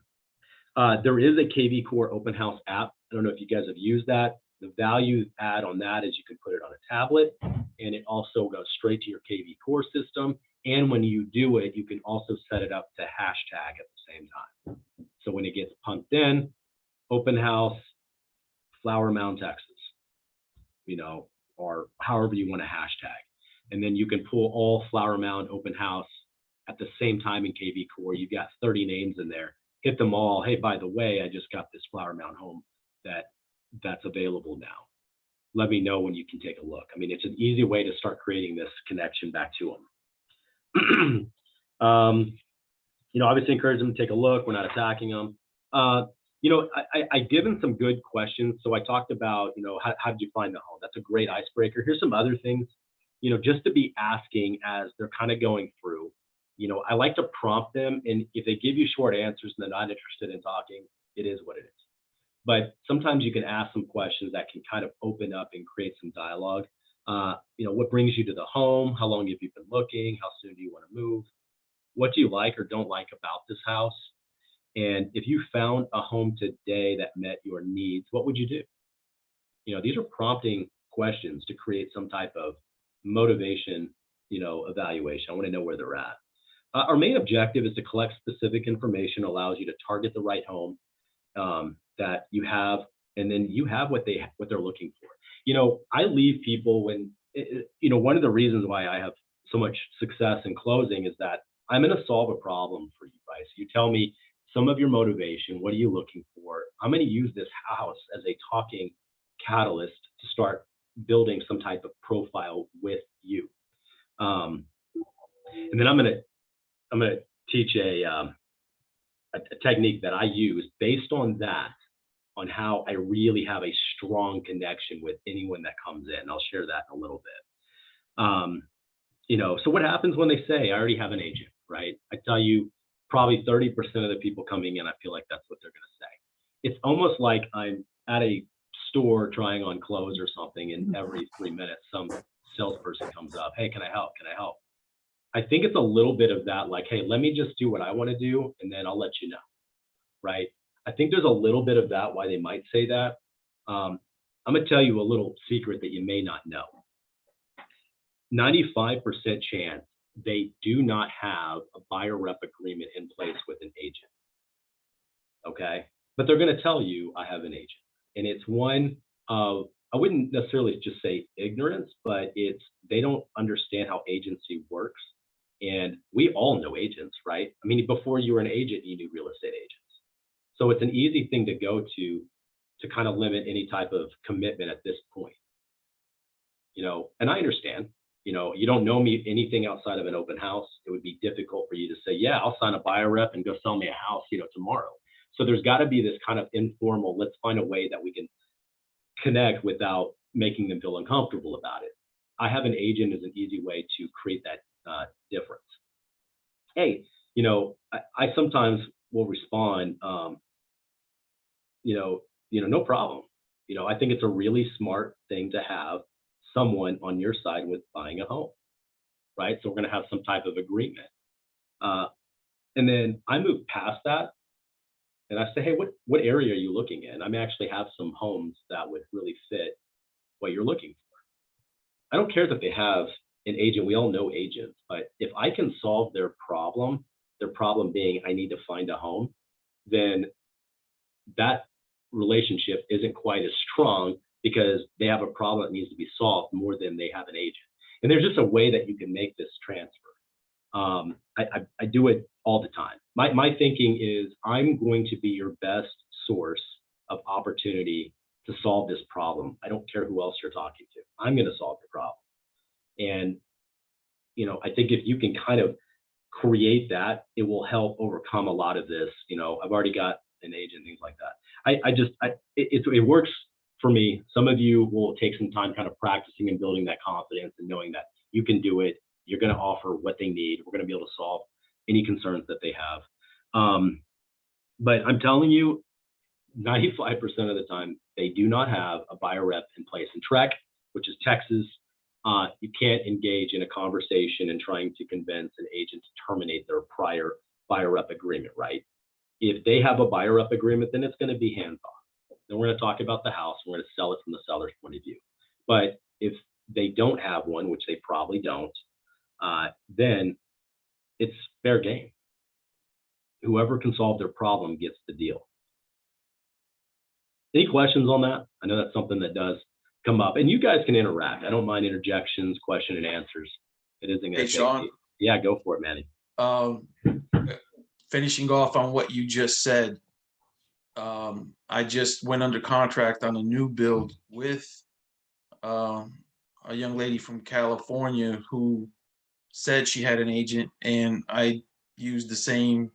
There is a KV Core Open House app. I don't know if you guys have used that. The value add on that is you can put it on a tablet, and it also goes straight to your KV Core system. And when you do it, you can also set it up to hashtag at the same time. So when it gets pumped in, open house, Flower Mound, Texas, or however you want to hashtag. And then you can pull all Flower Mound open house at the same time in KV Core. You've got 30 names in there. Hit them all. Hey, by the way, I just got this Flower Mound home that's available now. Let me know when you can take a look. I mean, it's an easy way to start creating this connection back to them. Obviously encourage them to take a look. We're not attacking them. I given some good questions. So I talked about, how did you find the home? That's a great icebreaker. Here's some other things, just to be asking as they're kind of going through. I like to prompt them, and if they give you short answers and they're not interested in talking, it is what it is. But sometimes you can ask some questions that can kind of open up and create some dialogue. What brings you to the home? How long have you been looking? How soon do you want to move? What do you like or don't like about this house? And if you found a home today that met your needs, what would you do? These are prompting questions to create some type of motivation, evaluation. I want to know where they're at. Our main objective is to collect specific information, allows you to target the right home that you have, and then you have what they're looking for. I leave people when, one of the reasons why I have so much success in closing is that I'm going to solve a problem for you, right? So you tell me some of your motivation, what are you looking for? I'm going to use this house as a talking catalyst to start building some type of profile with you. And then I'm going to teach a technique that I use based on that, on how I really have a strong connection with anyone that comes in. I'll share that in a little bit. So what happens when they say, I already have an agent, right? I tell you, probably 30% of the people coming in, I feel like that's what they're going to say. It's almost like I'm at a store trying on clothes or something, and every 3 minutes, some salesperson comes up. Hey, can I help? Can I help? I think it's a little bit of that, like, hey, let me just do what I want to do, and then I'll let you know, right? I think there's a little bit of that, why they might say that. I'm I'm going to tell you a little secret that you may not know. 95% chance they do not have a buyer rep agreement in place with an agent. Okay. But they're going to tell you I have an agent. And it's one of, I wouldn't necessarily just say ignorance, but it's they don't understand how agency works. And we all know agents, right? I mean, before you were an agent, you knew real estate agents. So it's an easy thing to go to kind of limit any type of commitment at this point. You know, and I understand, you know, you don't know me anything outside of an open house. It would be difficult for you to say, yeah, I'll sign a buyer rep and go sell me a house, you know, tomorrow. So there's got to be this kind of informal, let's find a way that we can connect without making them feel uncomfortable about it. I have an agent is an easy way to create that difference. Hey, you know, I sometimes will respond, you know, no problem. You know, I think it's a really smart thing to have someone on your side with buying a home, right? So we're going to have some type of agreement. And then I move past that and I say, hey, what area are you looking in? I may actually have some homes that would really fit what you're looking for. I don't care that they have an agent. We all know agents, but if I can solve their problem being I need to find a home, then that relationship isn't quite as strong because they have a problem that needs to be solved more than they have an agent. And there's just a way that you can make this transfer. I do it all the time. My thinking is I'm going to be your best source of opportunity to solve this problem. I don't care who else you're talking to. I'm going to solve the problem. And, you know, I think if you can kind of create that, it will help overcome a lot of this. You know, I've already got an agent, things like that. It works for me. Some of you will take some time kind of practicing and building that confidence and knowing that you can do it. You're going to offer what they need. We're going to be able to solve any concerns that they have. But I'm telling you, 95% of the time, they do not have a buyer rep in place. In TREC, which is Texas, you can't engage in a conversation and trying to convince an agent to terminate their prior buyer rep agreement, right? If they have a buyer rep agreement, then it's going to be hands-on. Then we're going to talk about the house. We're going to sell it from the seller's point of view. But if they don't have one, which they probably don't, then it's fair game. Whoever can solve their problem gets the deal. Any questions on that? I know that's something that does come up, and you guys can interact. I don't mind interjections, question and answers. It isn't going to Hey, Shaune. Yeah, go for it, Manny. Finishing off on what you just said, I just went under contract on a new build with a young lady from California who said she had an agent, and I used the same.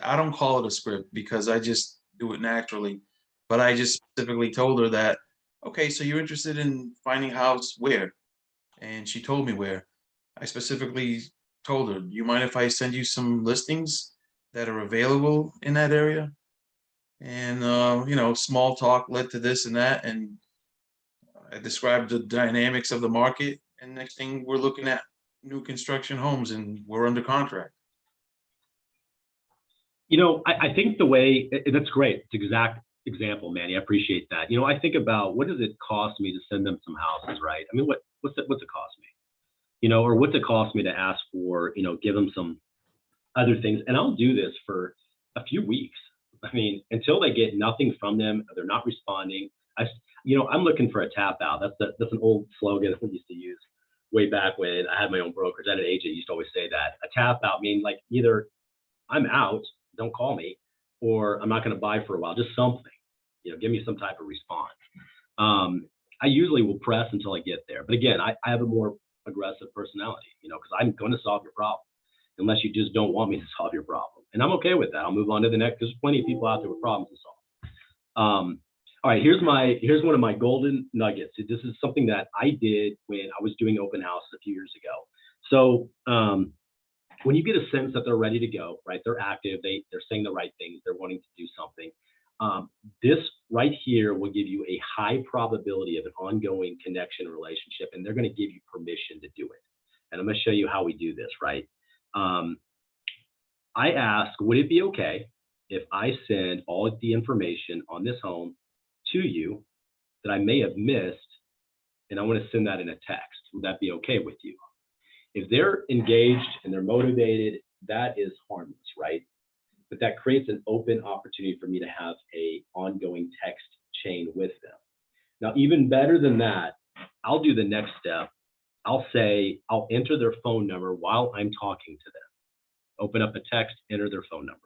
I don't call it a script because I just do it naturally, but I just specifically told her that, okay, so you're interested in finding a house where? And she told me where. I specifically told her, you mind if I send you some listings that are available in that area? And, you know, small talk led to this and that. And I described the dynamics of the market. And next thing, we're looking at new construction homes and we're under contract. You know, I think the way, that's great. It's exact example, Manny. I appreciate that. You know, I think about what does it cost me to send them some houses, right? I mean, what's it cost me? You know, or what's it cost me to ask for, you know, give them some other things. And I'll do this for a few weeks. I mean, until they get nothing from them, they're not responding. You know, I'm looking for a tap out. That's an old slogan that we used to use way back when I had my own brokerage. I had an agent used to always say that. A tap out means like either I'm out, don't call me, or I'm not going to buy for a while, just something, you know, give me some type of response. I usually will press until I get there. But again, I have a more aggressive personality, you know, because I'm going to solve your problem unless you just don't want me to solve your problem. And I'm okay with that. I'll move on to the next. There's plenty of people out there with problems to solve. All right, here's one of my golden nuggets. This is something that I did when I was doing open house a few years ago. So when you get a sense that they're ready to go, right? They're active, they're saying the right things, they're wanting to do something. This right here will give you a high probability of an ongoing connection relationship, and they're going to give you permission to do it. And I'm going to show you how we do this, right? I ask, would it be okay if I send all of the information on this home to you that I may have missed, and I want to send that in a text. Would that be okay with you? If they're engaged and they're motivated, that is harmless, right? But that creates an open opportunity for me to have a ongoing text chain with them. Now, even better than that, I'll do the next step. I'll enter their phone number while I'm talking to them. Open up a text, enter their phone number.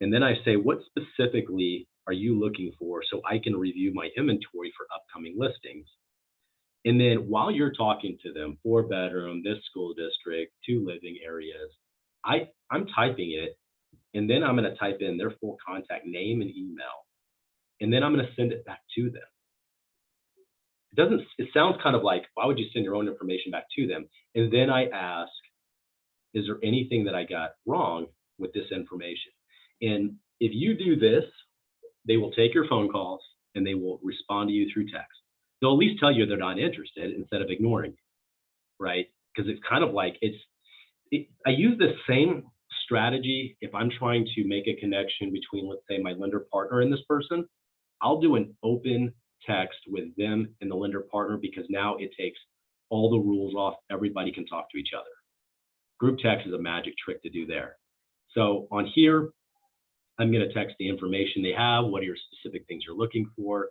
And then I say, what specifically are you looking for so I can review my inventory for upcoming listings? And then while you're talking to them, 4-bedroom, this school district, 2 living areas, I'm typing it, and then I'm going to type in their full contact name and email, and then I'm going to send it back to them. It sounds kind of like, why would you send your own information back to them? And then I ask, is there anything that I got wrong with this information? And if you do this, they will take your phone calls and they will respond to you through text. They'll at least tell you they're not interested instead of ignoring you, right? Because it's kind of like, I use the same strategy if I'm trying to make a connection between, let's say, my lender partner and this person. I'll do an open text with them and the lender partner, because now it takes all the rules off. Everybody can talk to each other. Group text is a magic trick to do there. So on here, I'm going to text the information they have. What are your specific things you're looking for?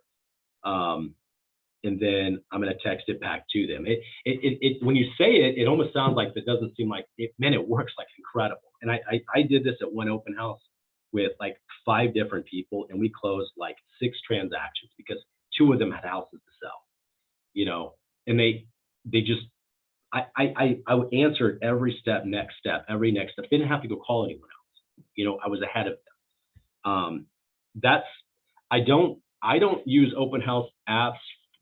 And then I'm going to text it back to them. When you say it, it almost sounds like it doesn't seem like it. Man, it works like incredible. And I did this at one open house with like 5 different people, and we closed like 6 transactions because 2 of them had houses to sell. You know, and they just I answered every next step. Didn't have to go call anyone else. You know, I was ahead of them. I don't use open house apps,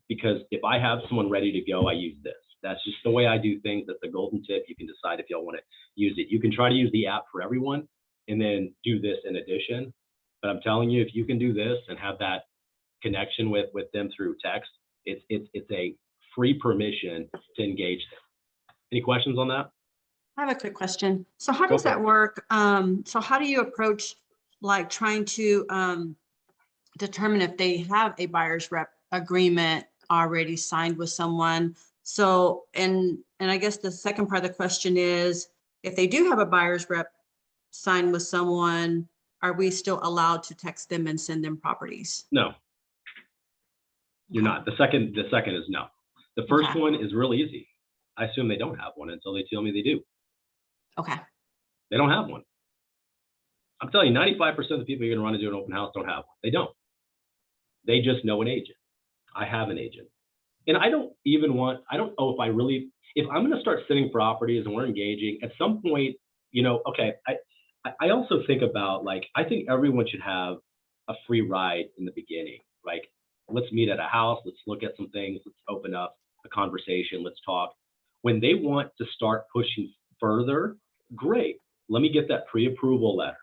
because if I have someone ready to go, I use this. That's just the way I do things. That's the golden tip. You can decide if y'all want to use it. You can try to use the app for everyone and then do this in addition. But I'm telling you, if you can do this and have that connection with them through text, it's a free permission to engage them. Any questions on that? I have a quick question. So how does that work? So how do you approach like trying to determine if they have a buyer's rep agreement already signed with someone? So, and I guess the second part of the question is, if they do have a buyer's rep signed with someone, are we still allowed to text them and send them properties? No, you're not. The second is no. The first one is real easy. I assume they don't have one until they tell me they do. Okay. They don't have one. I'm telling you, 95% of the people you're going to run into an open house don't have one. They don't. They just know an agent. I have an agent. And I don't know if I'm going to start sending properties and we're engaging at some point, you know, okay. I also think about, like, I think everyone should have a free ride in the beginning. Like, let's meet at a house. Let's look at some things. Let's open up a conversation. Let's talk. When they want to start pushing further, great. Let me get that pre-approval letter.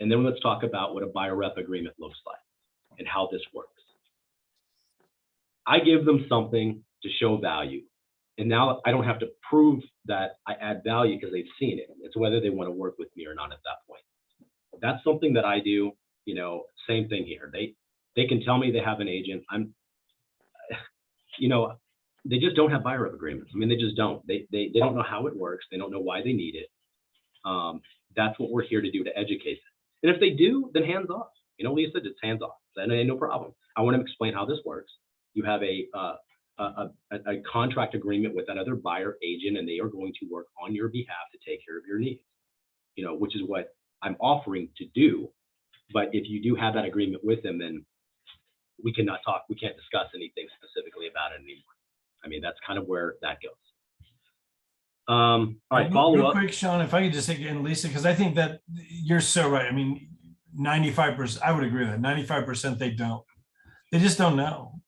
And then let's talk about what a buyer rep agreement looks like and how this works. I give them something to show value. And now I don't have to prove that I add value because they've seen it. It's whether they want to work with me or not at that point. That's something that I do, you know, same thing here. They can tell me they have an agent. They just don't have buyer rep agreements. I mean, they just don't. They don't know how it works. They don't know why they need it. That's what we're here to do, to educate them. And if they do, then hands off. You know, Lisa, just hands off. Then no problem. I want to explain how this works. You have a contract agreement with another buyer agent, and they are going to work on your behalf to take care of your needs. You know, which is what I'm offering to do. But if you do have that agreement with them, then we cannot talk. We can't discuss anything specifically about it anymore. I mean, that's kind of where that goes. All right, follow Real up. quick, Shaune, if I could just take in Lisa, because I think that you're so right. I mean, 95%, I would agree with that. 95% they don't. They just don't know.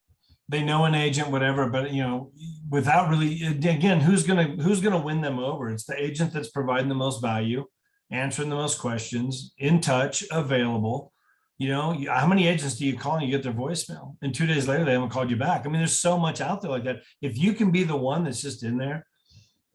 They know an agent, whatever, but you know, without really, again, who's gonna win them over? It's the agent that's providing the most value, answering the most questions, in touch, available. You know, how many agents do you call and you get their voicemail, and 2 days later they haven't called you back? I mean, there's so much out there like that. If you can be the one that's just in there,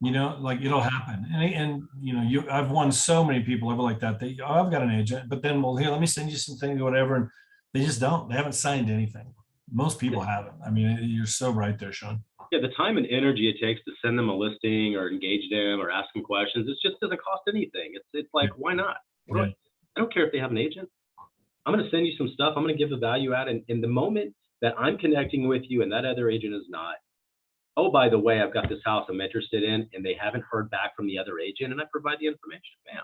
you know, like, it'll happen. And you know, I've won so many people over like that. I've got an agent, but then, well, here, let me send you some things or whatever. And They just don't. They haven't signed anything. Most people haven't. I mean, you're so right there, Shaune. Yeah, the time and energy it takes to send them a listing or engage them or ask them questions, it just doesn't cost anything. It's like, why not? Yeah. I don't care if they have an agent. I'm going to send you some stuff. I'm going to give the value add. And in the moment that I'm connecting with you and that other agent is not, oh, by the way, I've got this house I'm interested in, and they haven't heard back from the other agent, and I provide the information. Bam.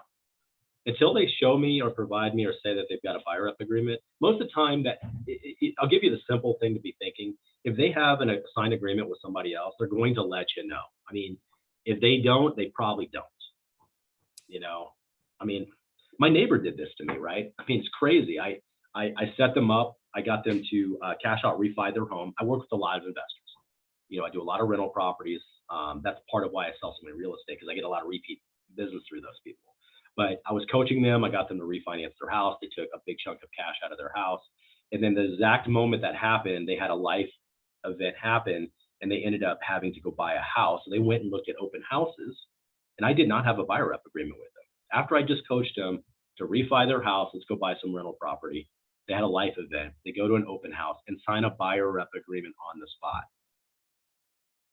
Until they show me or provide me or say that they've got a buyer rep agreement, most of the time that I'll give you the simple thing to be thinking. If they have a signed agreement with somebody else, they're going to let you know. I mean, if they don't, they probably don't. You know, I mean, my neighbor did this to me, right? I mean, it's crazy. I set them up. I got them to cash out, refi their home. I work with a lot of investors. You know, I do a lot of rental properties. That's part of why I sell so many real estate, because I get a lot of repeat business through those people. But I was coaching them. I got them to refinance their house. They took a big chunk of cash out of their house. And then the exact moment that happened, they had a life event happen, and they ended up having to go buy a house. So they went and looked at open houses, and I did not have a buyer rep agreement with them. After I just coached them to refi their house, let's go buy some rental property. They had a life event. They go to an open house and sign a buyer rep agreement on the spot.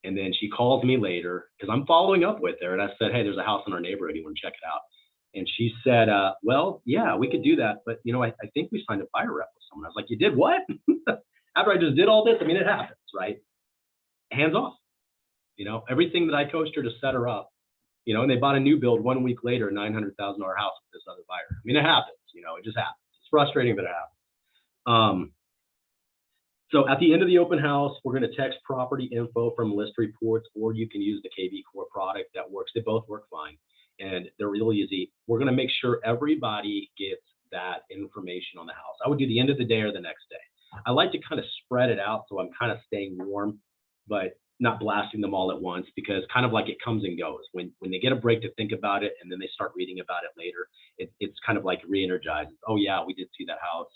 And then she calls me later because I'm following up with her. And I said, hey, there's a house in our neighborhood. You want to check it out? And she said, well, yeah, we could do that. But, you know, I think we signed a buyer rep with someone. I was like, you did what? After I just did all this, I mean, it happens, right? Hands off. You know, everything that I coached her to set her up, you know, and they bought a new build 1 week later, $900,000 house with this other buyer. I mean, it happens, you know, it just happens. It's frustrating, but it happens. So at the end of the open house, we're going to text property info from list reports, or you can use the KV Core product that works. They both work fine, and they're really easy. We're going to make sure everybody gets that information on the house. I would do the end of the day or the next day. I like to kind of spread it out, so I'm kind of staying warm, but not blasting them all at once, because kind of like it comes and goes. When they get a break to think about it, and then they start reading about it later, it's kind of like re-energizes. Oh yeah, we did see that house.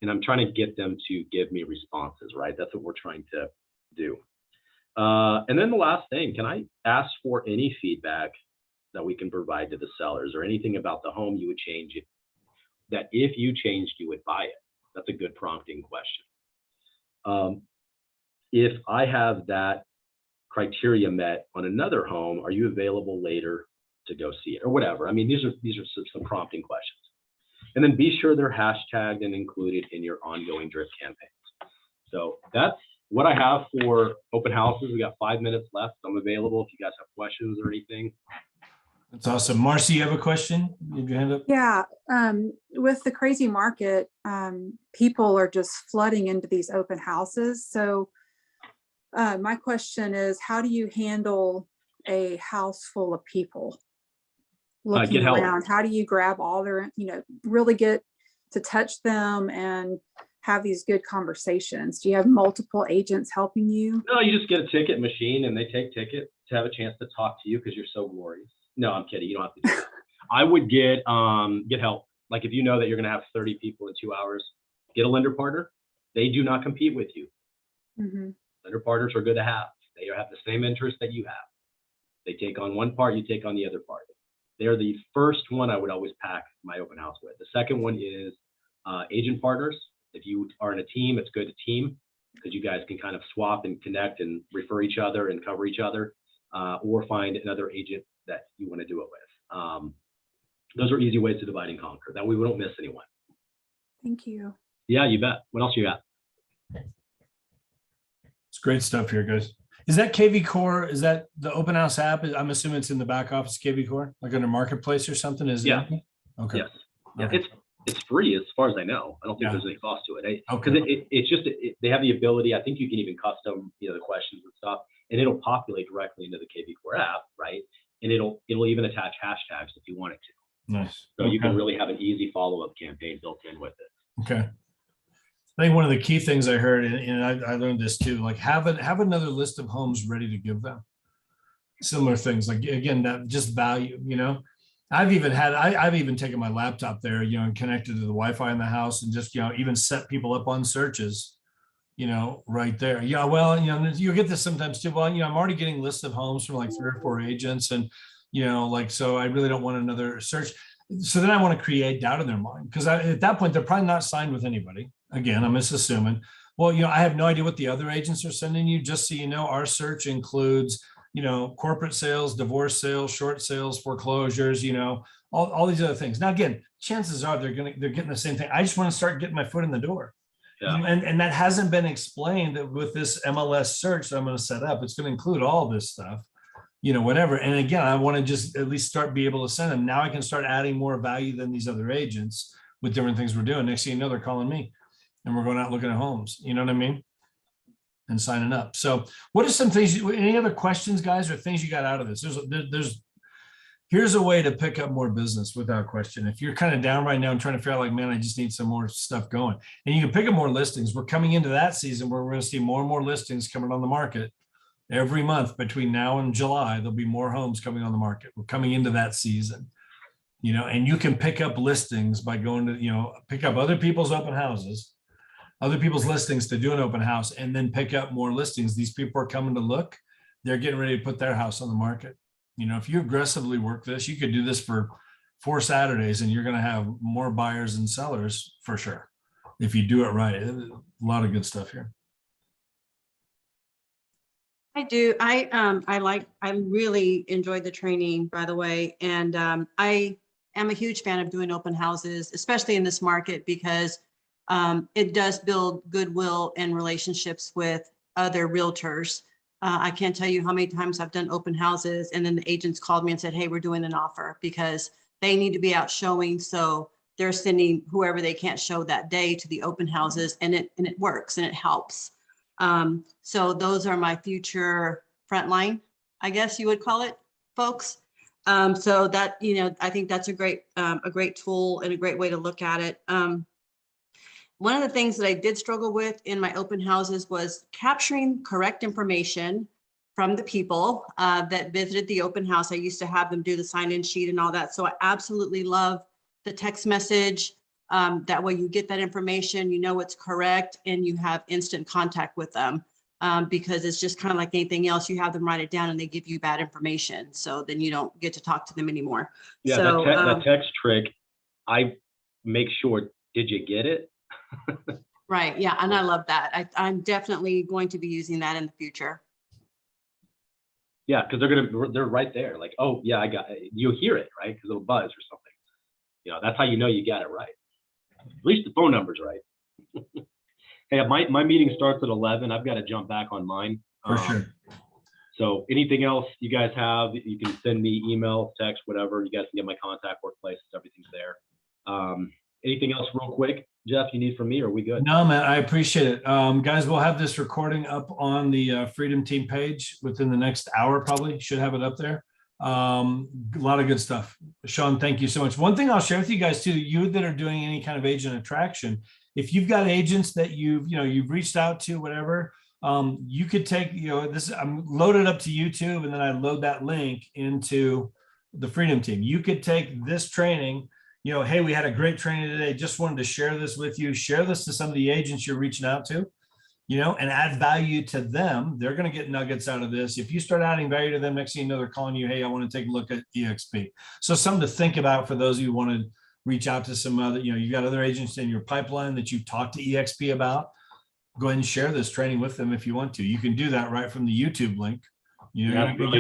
And I'm trying to get them to give me responses, right? That's what we're trying to do. And then the last thing, can I ask for any feedback that we can provide to the sellers, or anything about the home you would change it, that if you changed, you would buy it? That's a good prompting question. If I have that criteria met on another home, are you available later to go see it, or whatever? I mean, these are some prompting questions. And then be sure they're hashtagged and included in your ongoing drip campaigns. So that's what I have for open houses. We got 5 minutes left. I'm available if you guys have questions or anything. That's awesome. Marcy, you have a question? You have your hand up? Yeah, with the crazy market, people are just flooding into these open houses. So my question is, how do you handle a house full of people looking around? How do you grab all their, you know, really get to touch them and have these good conversations? Do you have multiple agents helping you? No, you just get a ticket machine and they take tickets to have a chance to talk to you because you're so glorious. No, I'm kidding. You don't have to do that. I would get help. Like if you know that you're going to have 30 people in 2 hours, get a lender partner. They do not compete with you. Mm-hmm. Lender partners are good to have. They have the same interest that you have. They take on one part, you take on the other part. They're the first one I would always pack my open house with. The second one is agent partners. If you are in a team, it's good to team because you guys can kind of swap and connect and refer each other and cover each other, or find another agent that you want to do it with. Those are easy ways to divide and conquer. That way we don't miss anyone. Thank you. Yeah, you bet. What else you got? It's great stuff here, guys. Is that KV Core? Is that the open house app? I'm assuming it's in the back office, KV Core, like under Marketplace or something? Is Yeah. it? Okay. Yes. Yeah, Okay. it's free as far as I know. I don't think Yeah. there's any cost to it. Okay. Because it's just they have the ability. I think you can even custom, the questions and stuff, and it'll populate directly into the KV Core app, right? And it'll even attach hashtags if you want it to. Nice. So you can Okay. really have an easy follow-up campaign built in with it. Okay. I think one of the key things I heard, and I learned this too, like have another list of homes ready to give them. Similar things, like again, that just value, I've even taken my laptop there, and connected to the Wi-Fi in the house and just, even set people up on searches, right there. Yeah, well, you get this sometimes too. Well, I'm already getting lists of homes from like 3 or 4 agents, and so I really don't want another search. So then I want to create doubt in their mind because at that point, they're probably not signed with anybody. Again, I'm just assuming, well, I have no idea what the other agents are sending you. Just so you know, our search includes, corporate sales, divorce sales, short sales, foreclosures, all these other things. Now, again, chances are they're getting the same thing. I just want to start getting my foot in the door. Yeah. And that hasn't been explained that with this MLS search that I'm going to set up. It's going to include all this stuff, whatever. And again, I want to just at least be able to send them. Now I can start adding more value than these other agents with different things we're doing. Next thing you know, they're calling me and we're going out looking at homes. You know what I mean? And signing up. So what are some things, any other questions, guys, or things you got out of this? Here's a way to pick up more business without question. If you're kind of down right now and trying to figure out like, man, I just need some more stuff going, and you can pick up more listings. We're coming into that season where we're going to see more and more listings coming on the market every month between now and July. There'll be more homes coming on the market. We're coming into that season, and you can pick up listings by going to, pick up other people's open houses, other people's listings to do an open house, and then pick up more listings. These people are coming to look, they're getting ready to put their house on the market. If you aggressively work this, you could do this for 4 Saturdays and you're going to have more buyers and sellers for sure. If you do it right, a lot of good stuff here. I do. I really enjoyed the training, by the way. And I am a huge fan of doing open houses, especially in this market, because it does build goodwill and relationships with other realtors. I can't tell you how many times I've done open houses and then the agents called me and said, hey, we're doing an offer, because they need to be out showing. So they're sending whoever they can't show that day to the open houses, and it works and it helps. So those are my future frontline, I guess you would call it, folks. So that, I think that's a great tool and a great way to look at it. One of the things that I did struggle with in my open houses was capturing correct information from the people that visited the open house. I used to have them do the sign-in sheet and all that. So I absolutely love the text message. That way you get that information, it's correct, and you have instant contact with them, because it's just kind of like anything else. You have them write it down and they give you bad information. So then you don't get to talk to them anymore. Yeah, so, that text trick, I make sure, did you get it? Right. Yeah. And I love that. I'm definitely going to be using that in the future. Yeah, because they're right there. Like, oh yeah, I got it. You hear it, right? Because it'll buzz or something. That's how you know you got it right. At least the phone number's right. Hey, my meeting starts at 11. I've got to jump back on mine. For sure. So anything else you guys have, you can send me email, text, whatever. You guys can get my contact, workplaces, everything's there. Anything else real quick, Jeff, you need from me, or are we good? No, man, I appreciate it. Guys, we'll have this recording up on the Freedom Team page within the next hour, probably. Should have it up there. A lot of good stuff. Shaune, thank you so much. One thing I'll share with you guys too, you that are doing any kind of agent attraction, if you've got agents that you've reached out to, whatever, you could take, this, I'm loaded up to YouTube, and then I load that link into the Freedom Team. You could take this training, hey, we had a great training today. Just wanted to share this with you. Share this to some of the agents you're reaching out to, and add value to them. They're going to get nuggets out of this. If you start adding value to them, next thing you know, they're calling you, hey, I want to take a look at EXP. So something to think about for those of you who want to reach out to some other, you got other agents in your pipeline that you've talked to EXP about. Go ahead and share this training with them if you want to. You can do that right from the YouTube link. You're not going to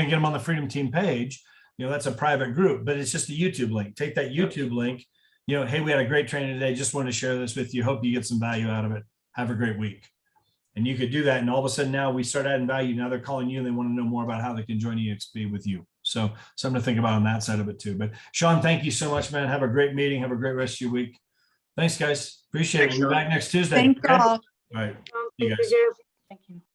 get them on the Freedom Team page. That's a private group, but it's just a YouTube link. Take that YouTube link, hey, we had a great training today. Just wanted to share this with you. Hope you get some value out of it. Have a great week. And you could do that. And all of a sudden now we start adding value. Now they're calling you and they want to know more about how they can join EXP with you. So something to think about on that side of it too. But Shaune, thank you so much, man. Have a great meeting. Have a great rest of your week. Thanks, guys. Appreciate it. We'll be back next Tuesday. Thank you all. All right. See you guys. Thank you.